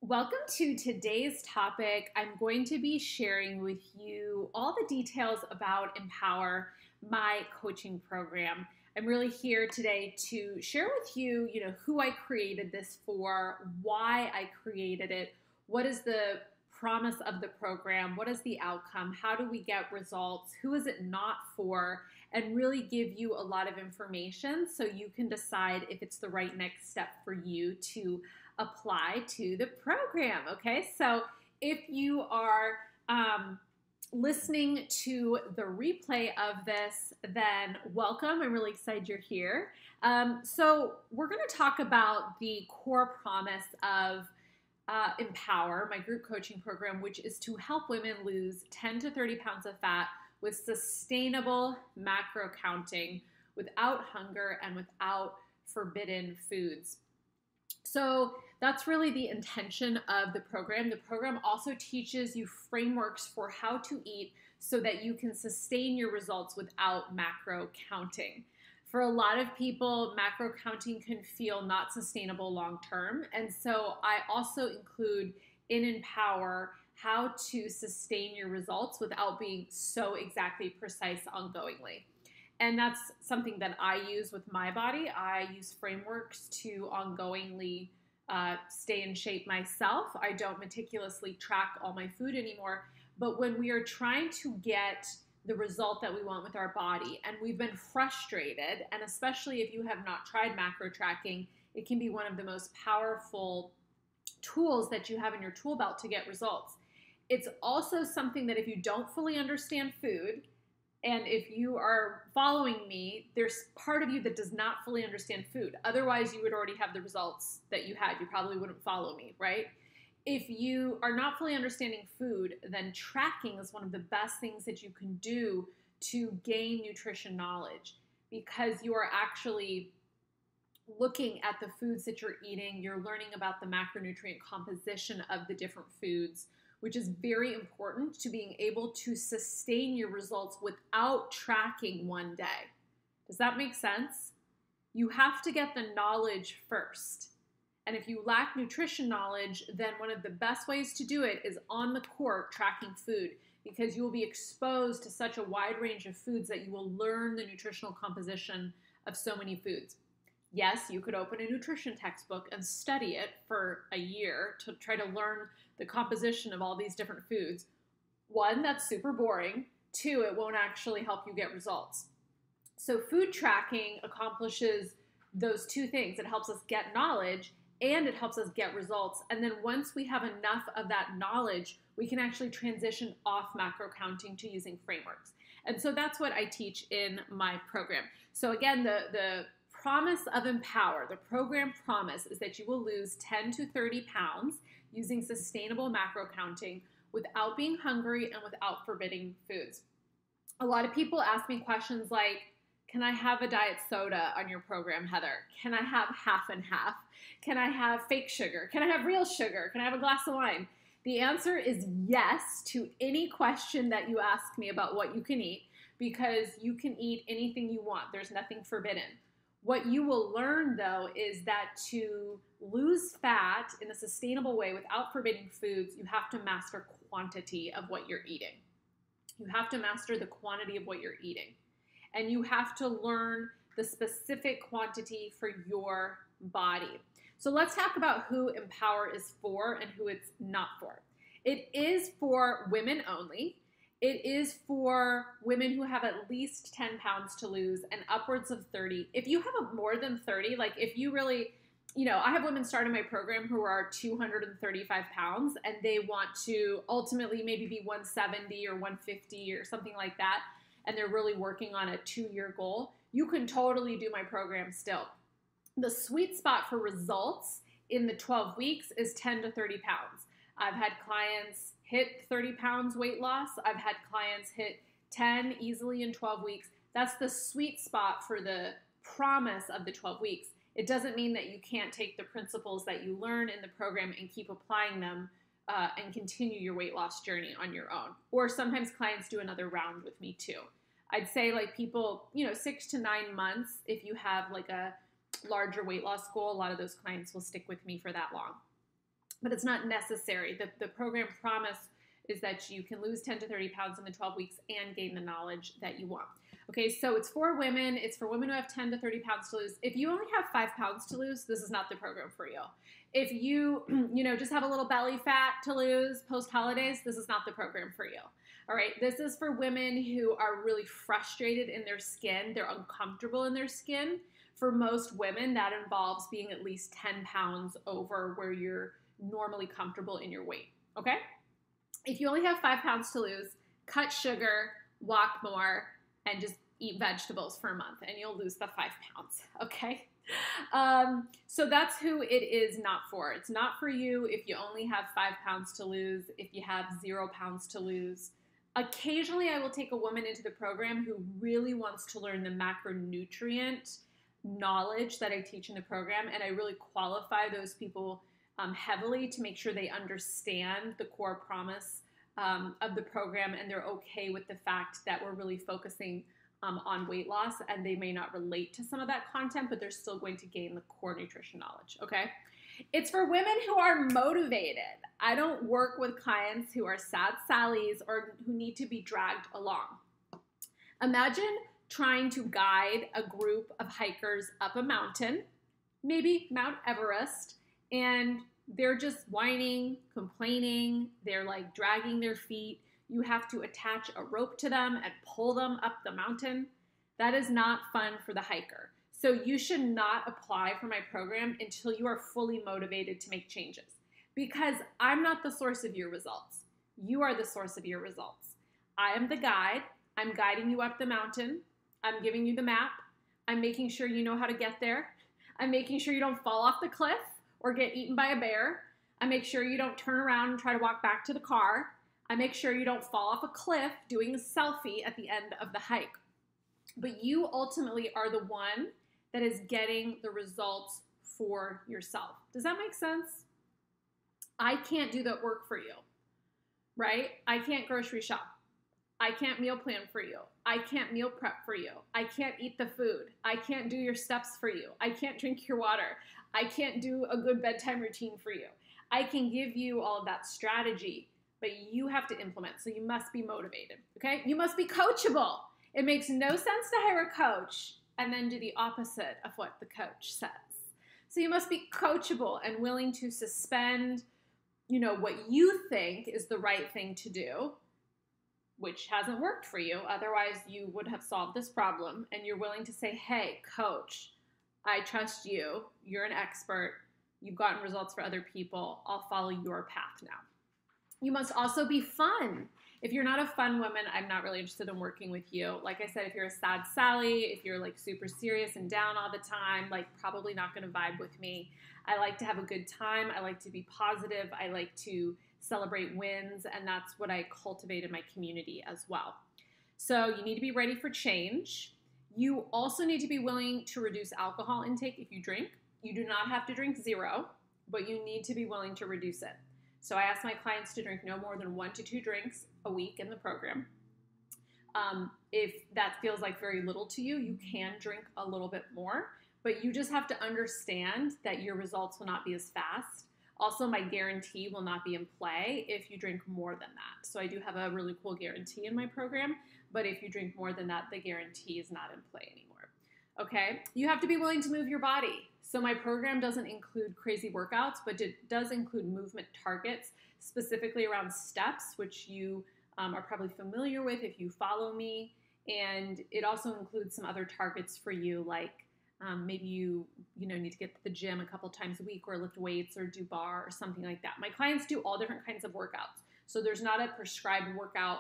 Welcome to today's topic. I'm going to be sharing with you all the details about Empower, my coaching program. I'm really here today to share with you, who I created this for, why I created it, what is the promise of the program, what is the outcome, how do we get results, who is it not for, and really give you a lot of information so you can decide if it's the right next step for you to apply to the program. Okay, so if you are listening to the replay of this, then welcome. I'm really excited you're here. So we're going to talk about the core promise of Empower, my group coaching program, which is to help women lose 10 to 30 pounds of fat with sustainable macro counting, without hunger and without forbidden foods. So that's really the intention of the program. The program also teaches you frameworks for how to eat so that you can sustain your results without macro counting. For a lot of people, macro counting can feel not sustainable long term. And so I also include in Empower how to sustain your results without being so exactly precise ongoingly. And that's something that I use with my body. I use frameworks to ongoingly stay in shape myself. I don't meticulously track all my food anymore. But when we are trying to get the result that we want with our body, and we've been frustrated, and especially if you have not tried macro tracking, it can be one of the most powerful tools that you have in your tool belt to get results. It's also something that if you don't fully understand food, and if you are following me, there's part of you that does not fully understand food. Otherwise, you would already have the results that you had. You probably wouldn't follow me, right? If you are not fully understanding food, then tracking is one of the best things that you can do to gain nutrition knowledge, because you are actually looking at the foods that you're eating. You're learning about the macronutrient composition of the different foods, which is very important to being able to sustain your results without tracking one day. Does that make sense? You have to get the knowledge first. And if you lack nutrition knowledge, then one of the best ways to do it is on the court tracking food, because you will be exposed to such a wide range of foods that you will learn the nutritional composition of so many foods. Yes, you could open a nutrition textbook and study it for a year to try to learn the composition of all these different foods. One, that's super boring. Two, it won't actually help you get results. So food tracking accomplishes those two things. It helps us get knowledge and it helps us get results. And then once we have enough of that knowledge, we can actually transition off macro counting to using frameworks. And so that's what I teach in my program. So again, the promise of Empower, the program promise, is that you will lose 10 to 30 pounds using sustainable macro counting without being hungry and without forbidding foods. A lot of people ask me questions like, can I have a diet soda on your program, Heather? Can I have half and half? Can I have fake sugar? Can I have real sugar? Can I have a glass of wine? The answer is yes to any question that you ask me about what you can eat, because you can eat anything you want. There's nothing forbidden. What you will learn, though, is that to lose fat in a sustainable way without forbidding foods, you have to master quantity of what you're eating. You have to master the quantity of what you're eating. And you have to learn the specific quantity for your body. So let's talk about who Empower is for and who it's not for. It is for women only. It is for women who have at least 10 pounds to lose and upwards of 30. If you have more than 30, like if you really, I have women start in my program who are 235 pounds and they want to ultimately maybe be 170 or 150 or something like that, and they're really working on a 2-year goal. You can totally do my program still. The sweet spot for results in the 12 weeks is 10 to 30 pounds. I've had clients hit 30 pounds weight loss. I've had clients hit 10 easily in 12 weeks. That's the sweet spot for the promise of the 12 weeks. It doesn't mean that you can't take the principles that you learn in the program and keep applying them and continue your weight loss journey on your own. Or sometimes clients do another round with me too. I'd say like people, 6 to 9 months, if you have like a larger weight loss goal, a lot of those clients will stick with me for that long. but it's not necessary. The program promise is that you can lose 10 to 30 pounds in the 12 weeks and gain the knowledge that you want. Okay, so it's for women. It's for women who have 10 to 30 pounds to lose. If you only have 5 pounds to lose, this is not the program for you. If you, just have a little belly fat to lose post-holidays, this is not the program for you. All right, this is for women who are really frustrated in their skin. They're uncomfortable in their skin. For most women, that involves being at least 10 pounds over where you're normally comfortable in your weight, okay? If you only have 5 pounds to lose, cut sugar, walk more, and just eat vegetables for a month, and you'll lose the 5 pounds, okay? So that's who it is not for. It's not for you if you only have 5 pounds to lose, if you have 0 pounds to lose. Occasionally, I will take a woman into the program who really wants to learn the macronutrient knowledge that I teach in the program, and I really qualify those people heavily to make sure they understand the core promise of the program, and they're okay with the fact that we're really focusing on weight loss, and they may not relate to some of that content, but they're still going to gain the core nutrition knowledge, okay? It's for women who are motivated. I don't work with clients who are sad Sallies or who need to be dragged along. Imagine trying to guide a group of hikers up a mountain, maybe Mount Everest, and they're just whining, complaining, they're like dragging their feet. You have to attach a rope to them and pull them up the mountain. That is not fun for the hiker. So you should not apply for my program until you are fully motivated to make changes, because I'm not the source of your results. You are the source of your results. I am the guide. I'm guiding you up the mountain. I'm giving you the map. I'm making sure you know how to get there. I'm making sure you don't fall off the cliff or get eaten by a bear. I make sure you don't turn around and try to walk back to the car. I make sure you don't fall off a cliff doing a selfie at the end of the hike. But you ultimately are the one that is getting the results for yourself. Does that make sense? I can't do that work for you, right? I can't grocery shop. I can't meal plan for you. I can't meal prep for you. I can't eat the food. I can't do your steps for you. I can't drink your water. I can't do a good bedtime routine for you. I can give you all of that strategy, but you have to implement. So you must be motivated, okay? You must be coachable. It makes no sense to hire a coach and then do the opposite of what the coach says. So you must be coachable and willing to suspend, what you think is the right thing to do, which hasn't worked for you. Otherwise, you would have solved this problem. And you're willing to say, hey, coach, I trust you. You're an expert. You've gotten results for other people. I'll follow your path now. You must also be fun. If you're not a fun woman, I'm not really interested in working with you. Like I said, if you're a sad Sally, if you're like super serious and down all the time, like probably not going to vibe with me. I like to have a good time. I like to be positive. I like to celebrate wins, and that's what I cultivate in my community as well. So you need to be ready for change. You also need to be willing to reduce alcohol intake if you drink. You do not have to drink 0, but you need to be willing to reduce it. So I ask my clients to drink no more than 1 to 2 drinks a week in the program. If that feels like very little to you, you can drink a little bit more, but you just have to understand that your results will not be as fast. Also, my guarantee will not be in play if you drink more than that. So I do have a really cool guarantee in my program, but if you drink more than that, the guarantee is not in play anymore. Okay? You have to be willing to move your body. So my program doesn't include crazy workouts, but it does include movement targets, specifically around steps, which you are probably familiar with if you follow me. And it also includes some other targets for you, like maybe you need to get to the gym a couple times a week or lift weights or do bar or something like that. My clients do all different kinds of workouts. So there's not a prescribed workout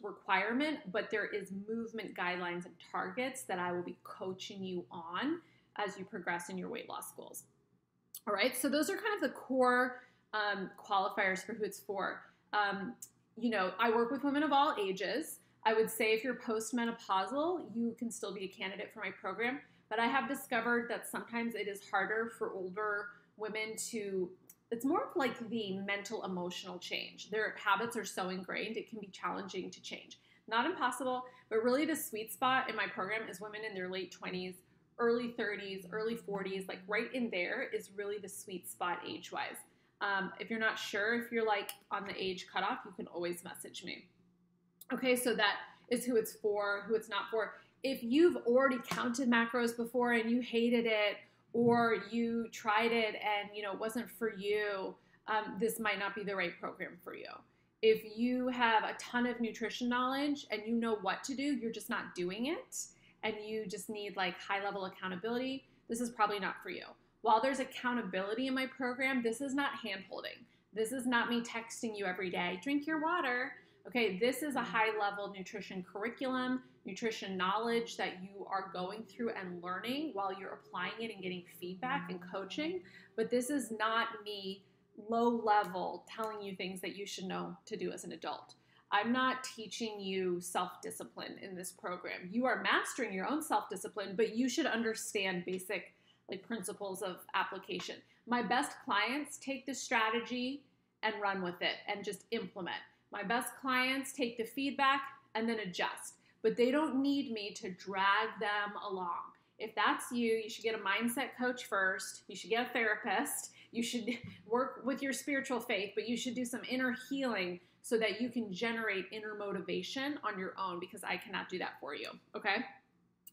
requirement, but there is movement guidelines and targets that I will be coaching you on as you progress in your weight loss goals. All right, so those are kind of the core qualifiers for who it's for. I work with women of all ages. I would say if you're postmenopausal, you can still be a candidate for my program, but I have discovered that sometimes it is harder for older women it's more of like the mental emotional change. Their habits are so ingrained, it can be challenging to change. Not impossible, but really the sweet spot in my program is women in their late 20s, early 30s, early 40s, like right in there is really the sweet spot age-wise. If you're not sure, if you're like on the age cutoff, you can always message me. Okay, so that is who it's for, who it's not for. If you've already counted macros before and you hated it, or you tried it and it wasn't for you, this might not be the right program for you. If you have a ton of nutrition knowledge and you know what to do, you're just not doing it, and you just need like high-level accountability, this is probably not for you. While there's accountability in my program, this is not hand-holding. This is not me texting you every day, drink your water. Okay, this is a high-level nutrition curriculum, nutrition knowledge that you are going through and learning while you're applying it and getting feedback and coaching. But this is not me low-level telling you things that you should know to do as an adult. I'm not teaching you self-discipline in this program. You are mastering your own self-discipline, but you should understand basic principles of application. My best clients take the strategy and run with it and just implement. My best clients take the feedback and then adjust, but they don't need me to drag them along. If that's you, you should get a mindset coach first. You should get a therapist. You should work with your spiritual faith, but you should do some inner healing so that you can generate inner motivation on your own, because I cannot do that for you, okay?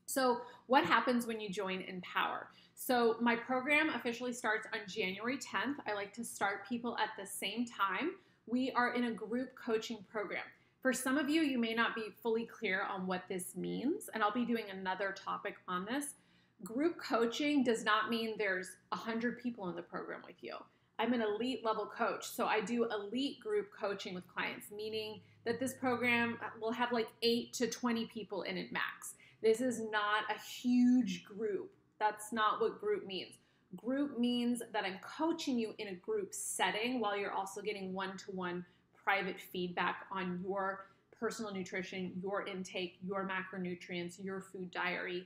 So what happens when you join Empower? So my program officially starts on January 10th. I like to start people at the same time. We are in a group coaching program. For some of you, you may not be fully clear on what this means, and I'll be doing another topic on this. Group coaching does not mean there's 100 people in the program with you. I'm an elite level coach, so I do elite group coaching with clients, meaning that this program will have like 8 to 20 people in it max. This is not a huge group. That's not what group means. Group means that I'm coaching you in a group setting while you're also getting one-to-one private feedback on your personal nutrition, your intake, your macronutrients, your food diary.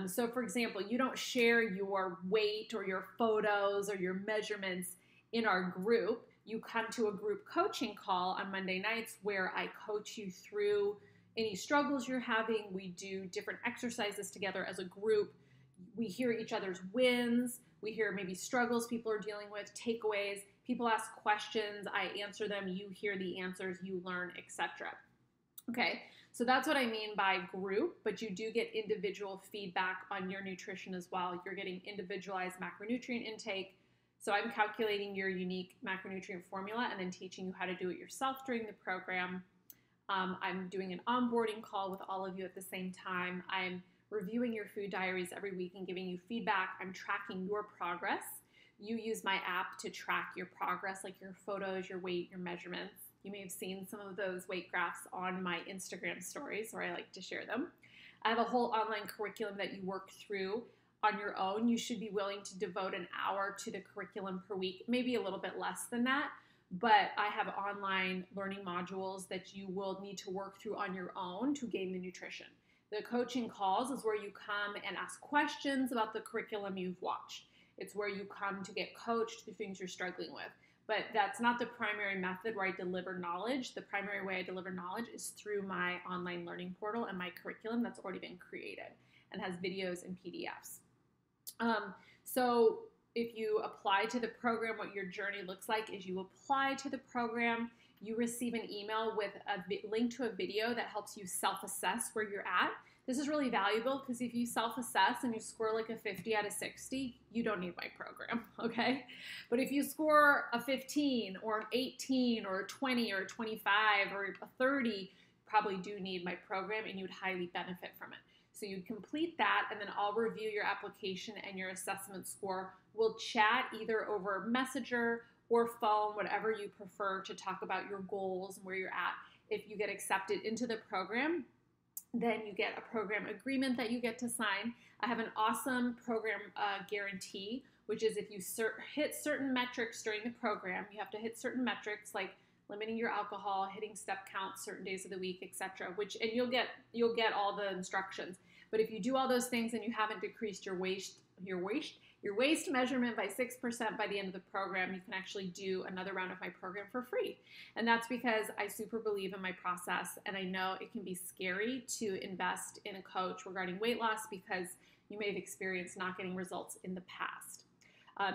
So for example, you don't share your weight or your photos or your measurements in our group. You come to a group coaching call on Monday nights where I coach you through any struggles you're having. We do different exercises together as a group. We hear each other's wins. We hear maybe struggles people are dealing with, takeaways. People ask questions. I answer them. You hear the answers. You learn, etc. Okay, so that's what I mean by group, but you do get individual feedback on your nutrition as well. You're getting individualized macronutrient intake. So I'm calculating your unique macronutrient formula and then teaching you how to do it yourself during the program. I'm doing an onboarding call with all of you at the same time. I'm reviewing your food diaries every week and giving you feedback. I'm tracking your progress. You use my app to track your progress, like your photos, your weight, your measurements. You may have seen some of those weight graphs on my Instagram stories where I like to share them. I have a whole online curriculum that you work through on your own. You should be willing to devote an hour to the curriculum per week, maybe a little bit less than that. But I have online learning modules that you will need to work through on your own to gain the nutrition. The coaching calls is where you come and ask questions about the curriculum you've watched. It's where you come to get coached through things you're struggling with. But that's not the primary method where I deliver knowledge. The primary way I deliver knowledge is through my online learning portal and my curriculum that's already been created and has videos and PDFs. So if you apply to the program, what your journey looks like is you apply to the program, you receive an email with a link to a video that helps you self-assess where you're at. This is really valuable because if you self-assess and you score like a 50 out of 60, you don't need my program, okay? But if you score a 15 or an 18 or a 20 or a 25 or a 30, you probably do need my program and you'd highly benefit from it. So you complete that, and then I'll review your application and your assessment score. We'll chat either over Messenger or phone, whatever you prefer, to talk about your goals and where you're at. If you get accepted into the program, then you get a program agreement that you get to sign. I have an awesome program guarantee, which is if you hit certain metrics during the program, you have to hit certain metrics like limiting your alcohol, hitting step counts certain days of the week, etc. And you'll get all the instructions. But if you do all those things and you haven't decreased your waist measurement by 6% by the end of the program, you can actually do another round of my program for free. And that's because I super believe in my process, and I know it can be scary to invest in a coach regarding weight loss because you may have experienced not getting results in the past.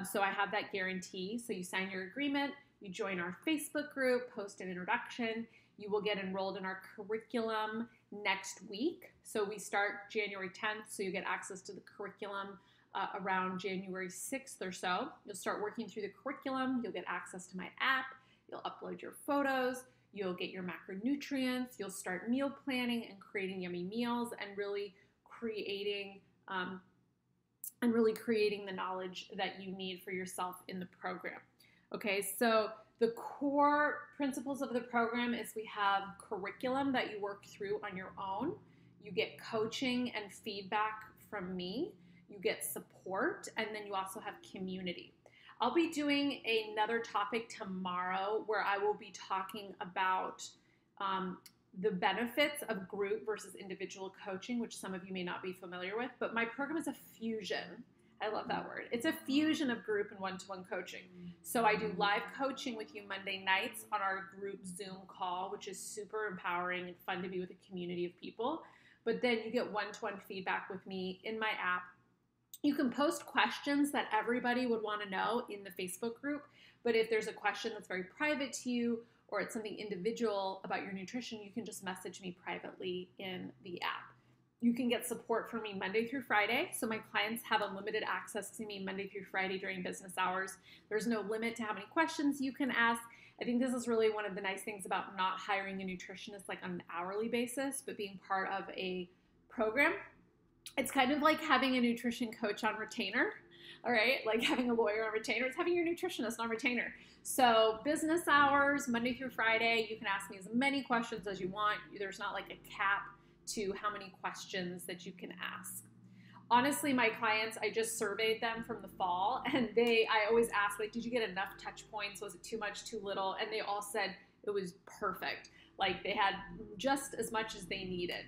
So I have that guarantee. So you sign your agreement, you join our Facebook group, post an introduction, you will get enrolled in our curriculum next week. So we start January 10th, so you get access to the curriculum around January 6th or so. You'll start working through the curriculum, you'll get access to my app, you'll upload your photos, you'll get your macronutrients, you'll start meal planning and creating yummy meals and really creating the knowledge that you need for yourself in the program. Okay, so the core principles of the program is we have curriculum that you work through on your own. You get coaching and feedback from me. You get support, and then you also have community. I'll be doing another topic tomorrow where I will be talking about the benefits of group versus individual coaching, which some of you may not be familiar with, but my program is a fusion. I love that word. It's a fusion of group and one-to-one coaching. So I do live coaching with you Monday nights on our group Zoom call, which is super empowering and fun to be with a community of people. But then you get one-to-one feedback with me in my app. You can post questions that everybody would want to know in the Facebook group, but if there's a question that's very private to you or it's something individual about your nutrition, you can just message me privately in the app. You can get support from me Monday through Friday. So my clients have unlimited access to me Monday through Friday during business hours. There's no limit to how many questions you can ask. I think this is really one of the nice things about not hiring a nutritionist like on an hourly basis, but being part of a program. It's kind of like having a nutrition coach on retainer, all right? Like having a lawyer on retainer. It's having your nutritionist on retainer. So business hours, Monday through Friday, you can ask me as many questions as you want. There's not like a cap to how many questions that you can ask. Honestly, my clients, I just surveyed them from the fall, and I always ask, like, did you get enough touch points? Was it too much, too little? And they all said it was perfect. Like they had just as much as they needed.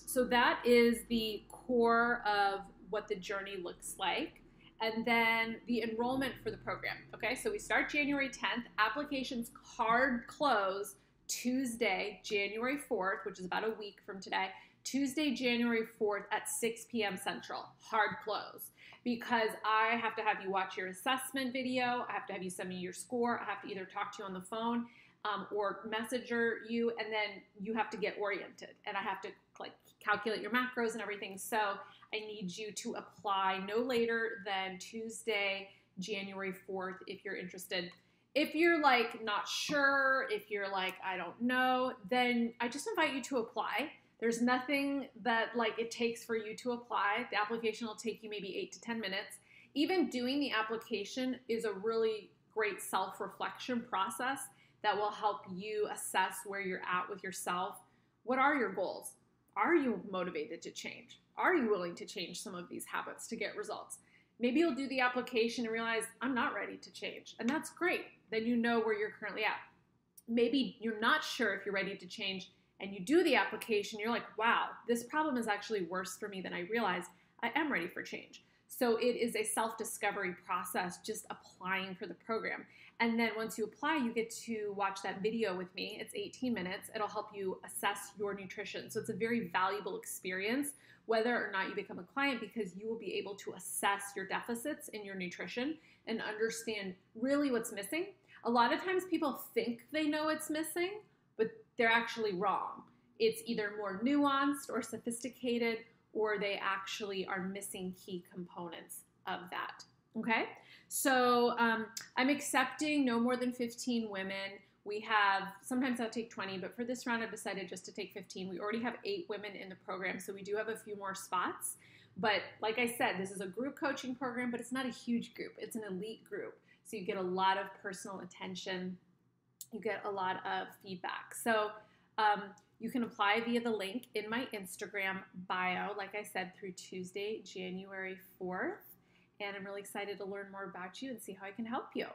So that is the core of what the journey looks like. And then the enrollment for the program. Okay, so we start January 10th. Applications hard close Tuesday, January 4th, which is about a week from today. Tuesday, January 4th at 6 p.m. Central, hard close. Because I have to have you watch your assessment video. I have to have you send me your score. I have to either talk to you on the phone or messenger you, and then you have to get oriented. And I have to like calculate your macros and everything. So I need you to apply no later than Tuesday, January 4th if you're interested. If you're like not sure, if you're like, I don't know, then I just invite you to apply. There's nothing that like it takes for you to apply. The application will take you maybe 8 to 10 minutes. Even doing the application is a really great self-reflection process that will help you assess where you're at with yourself. What are your goals? Are you motivated to change? Are you willing to change some of these habits to get results? Maybe you'll do the application and realize, I'm not ready to change. And that's great. Then you know where you're currently at. Maybe you're not sure if you're ready to change and you do the application, you're like, wow, this problem is actually worse for me than I realized. I am ready for change. So it is a self-discovery process, just applying for the program. And then once you apply, you get to watch that video with me. It's 18 minutes. It'll help you assess your nutrition. So it's a very valuable experience, whether or not you become a client, because you will be able to assess your deficits in your nutrition and understand really what's missing. A lot of times people think they know it's missing, but they're actually wrong. It's either more nuanced or sophisticated, or they actually are missing key components of that, okay? So I'm accepting no more than 15 women. We have, sometimes I'll take 20, but for this round I've decided just to take 15. We already have 8 women in the program, so we do have a few more spots. But like I said, this is a group coaching program, but it's not a huge group. It's an elite group. So you get a lot of personal attention. You get a lot of feedback. So you can apply via the link in my Instagram bio, like I said, through Tuesday, January 4th. And I'm really excited to learn more about you and see how I can help you.